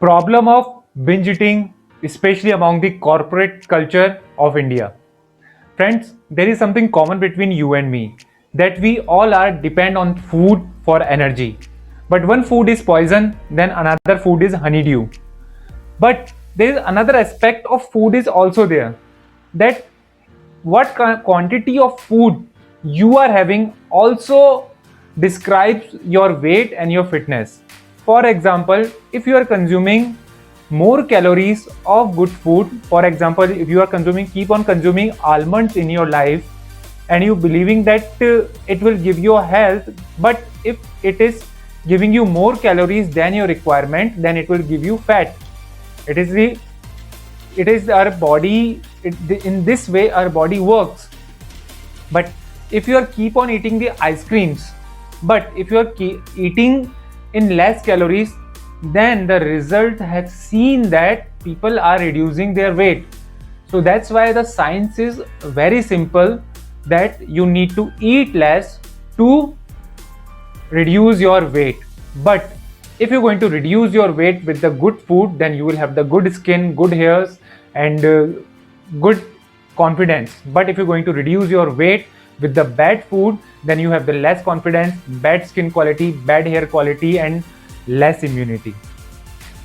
Problem of binge eating, especially among the corporate culture of India. Friends, there is something common between you and me, that we all are depend on food for energy. But one food is poison, then another food is honeydew. But there is another aspect of food is also there, that what quantity of food you are having also describes your weight and your fitness. For example, if you are consuming more calories of good food, for example, if you are consuming keep on consuming almonds in your life and you believing that it will give you a health, but if it is giving you more calories than your requirement, then it will give you fat. it is the it is our body, in this way our body works. But if you are keep on eating the ice creams, but if you are eating in less calories, then the result has seen that people are reducing their weight. So that's why the science is very simple, that you need to eat less to reduce your weight. But if you're going to reduce your weight with the good food, then you will have the good skin, good hairs, and good confidence. But if you're going to reduce your weight with the bad food, then you have the less confidence, bad skin quality, bad hair quality, and less immunity.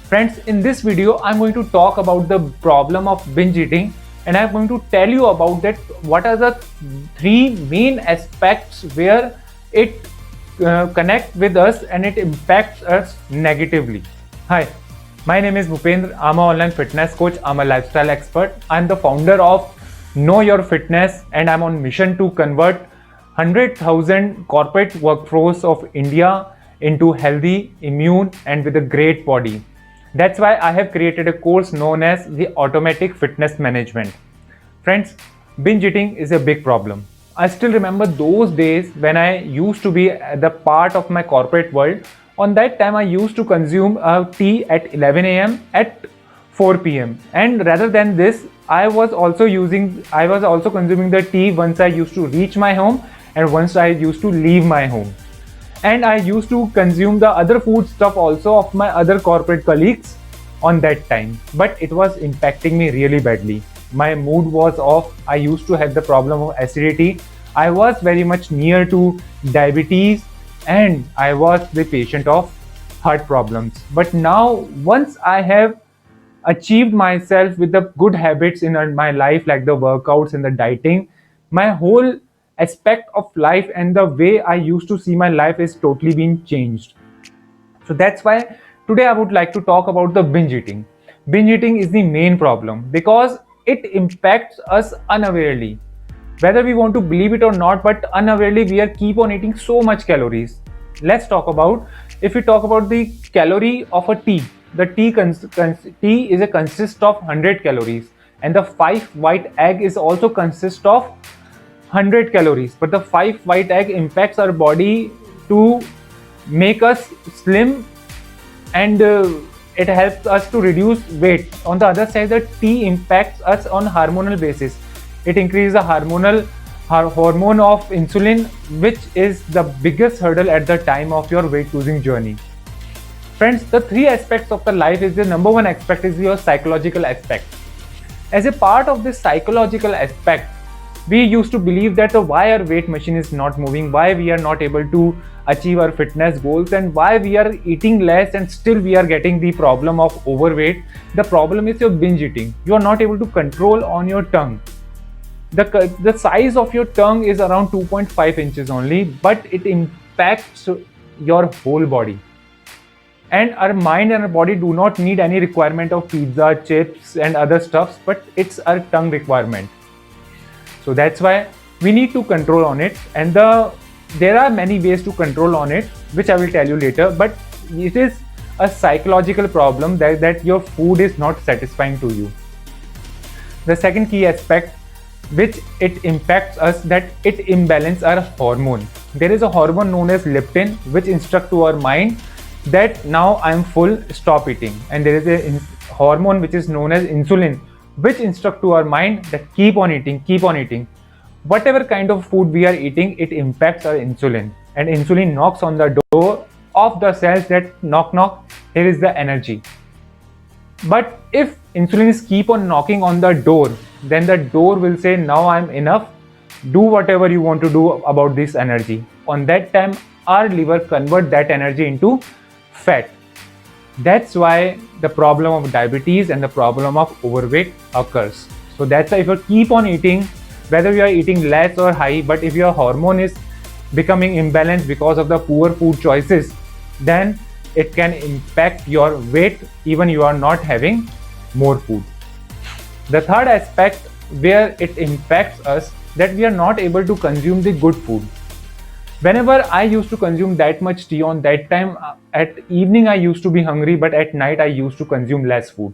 Friends, in this video I'm going to talk about the problem of binge eating, and I'm going to tell you about that what are the three main aspects where it connect with us and it impacts us negatively. Hi, my name is Bhupendra. I'm an online fitness coach. I'm a lifestyle expert. I'm the founder of Know Your Fitness, and I'm on mission to convert 100,000 corporate workforce of India into healthy, immune, and with a great body. That's why I have created a course known as the Automatic Fitness Management. Friends, binge eating is a big problem. I still remember those days when I used to be the part of my corporate world. On that time, I used to consume tea at 11 a.m. at 4 p.m. And rather than this, I was also consuming the tea once I used to reach my home and once I used to leave my home. And I used to consume the other food stuff also of my other corporate colleagues on that time. But it was impacting me really badly. My mood was off. I used to have the problem of acidity. I was very much near to diabetes, and I was the patient of heart problems. But now, once I have achieved myself with the good habits in my life, like the workouts and the dieting, my whole aspect of life and the way I used to see my life is totally been changed. So that's why today I would like to talk about the binge eating. Binge eating is the main problem because it impacts us unawarely. Whether we want to believe it or not, but unawarely we are keep on eating so much calories. Let's talk about, if we talk about the calorie of a tea, the tea is a consist of 100 calories, and the 5 white egg is also consist of 100 calories. But the 5 white egg impacts our body to make us slim, and it helps us to reduce weight. On the other side, the tea impacts us on hormonal basis. It increases the hormone of insulin, which is the biggest hurdle at the time of your weight losing journey. Friends, the three aspects of the life is the number one aspect is your psychological aspect. As a part of this psychological aspect, we used to believe that why our weight machine is not moving, why we are not able to achieve our fitness goals, and why we are eating less and still we are getting the problem of overweight. The problem is your binge eating. You are not able to control on your tongue. The size of your tongue is around 2.5 inches only, but it impacts your whole body. And our mind and our body do not need any requirement of pizza, chips, and other stuffs, but it's our tongue requirement. So that's why we need to control on it, and there are many ways to control on it, which I will tell you later. But it is a psychological problem that your food is not satisfying to you. The second key aspect which it impacts us, that it imbalance our hormone. There is a hormone known as leptin which instruct to our mind that now I am full, stop eating. And there is a hormone which is known as insulin which instruct to our mind that keep on eating, keep on eating. Whatever kind of food we are eating, it impacts our insulin, and insulin knocks on the door of the cells that knock, here is the energy. But if insulin is keep on knocking on the door, then the door will say, now I'm enough, do whatever you want to do about this energy. On that time, our liver convert that energy into fat. That's why the problem of diabetes and the problem of overweight occurs. So that's why if you keep on eating, whether you are eating less or high, but if your hormone is becoming imbalanced because of the poor food choices, then it can impact your weight even you are not having more food. The third aspect where it impacts us, that we are not able to consume the good food. Whenever I used to consume that much tea, on that time at evening I used to be hungry, but at night I used to consume less food.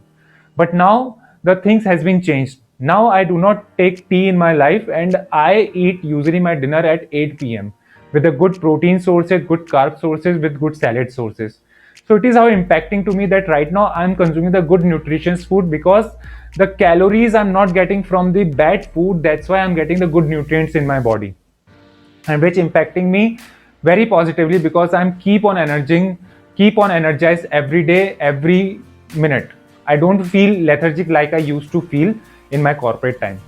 But now the things has been changed. Now I do not take tea in my life, and I eat usually my dinner at 8 p.m. with a good protein sources, good carb sources, with good salad sources. So it is how impacting to me that right now I'm consuming the good nutritious food, because the calories I'm not getting from the bad food, that's why I'm getting the good nutrients in my body, and which impacting me very positively, because I'm keep on energized every day, every minute. I don't feel lethargic like I used to feel in my corporate time.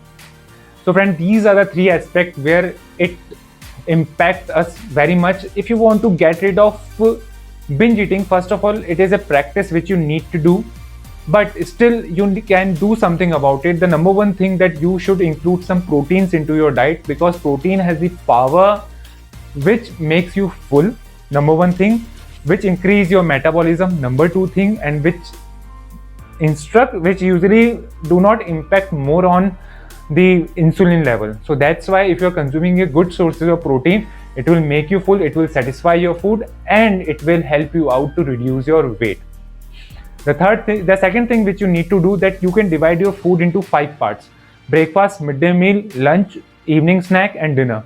So friend, these are the three aspects where it impacts us very much. If you want to get rid of binge eating, first of all, it is a practice which you need to do, but still you can do something about it. The number one thing, that you should include some proteins into your diet, because protein has the power which makes you full, number one thing, which increase your metabolism, number two thing, and which usually do not impact more on the insulin level. So that's why if you're consuming a good sources of protein, it will make you full, it will satisfy your food, and it will help you out to reduce your weight. The second thing which you need to do, that you can divide your food into 5 parts: breakfast, midday meal, lunch, evening snack, and dinner.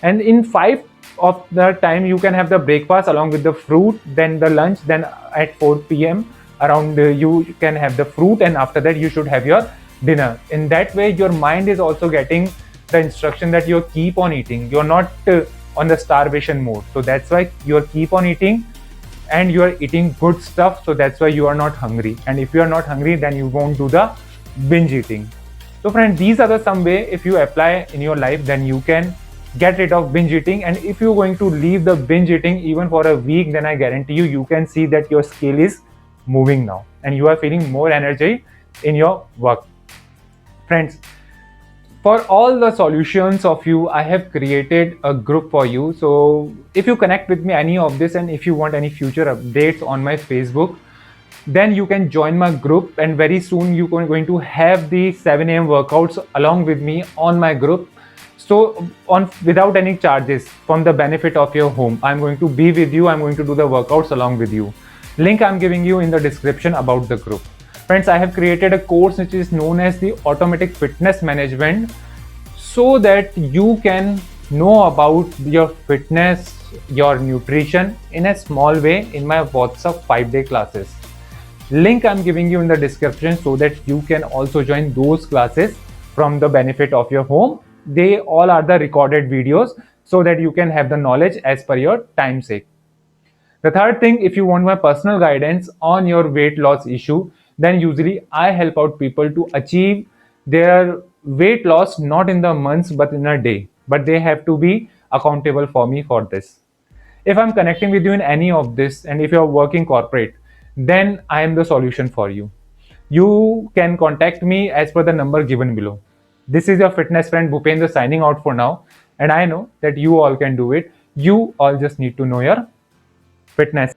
And in 5 of the time, you can have the breakfast along with the fruit, then the lunch, then at 4 p.m. around you can have the fruit, and after that you should have your dinner. In that way, your mind is also getting the instruction that you keep on eating. You're not on the starvation mode. So that's why you keep on eating, and you are eating good stuff, so that's why you are not hungry. And if you are not hungry, then you won't do the binge eating. So friend, these are the some way, if you apply in your life, then you can get rid of binge eating. And if you're going to leave the binge eating even for a week, then I guarantee you can see that your scale is moving now, and you are feeling more energy in your work. Friends, for all the solutions of you, I have created a group for you. So if you connect with me any of this, and if you want any future updates on my Facebook, then you can join my group, and very soon you are going to have the 7 a.m. workouts along with me on my group. So on without any charges, from the benefit of your home, I'm going to be with you. I'm going to do the workouts along with you. Link I'm giving you in the description about the group. Friends, I have created a course which is known as the Automatic Fitness Management, so that you can know about your fitness, your nutrition in a small way in my WhatsApp 5-day classes. Link I'm giving you in the description, so that you can also join those classes from the benefit of your home. They all are the recorded videos, so that you can have the knowledge as per your time sake. The third thing, if you want my personal guidance on your weight loss issue, then usually I help out people to achieve their weight loss not in the months but in a day. But they have to be accountable for me for this. If I'm connecting with you in any of this, and if you're working corporate, then I am the solution for you. You can contact me as per the number given below. This is your fitness friend Bhupendra signing out for now. And I know that you all can do it. You all just need to know your fitness.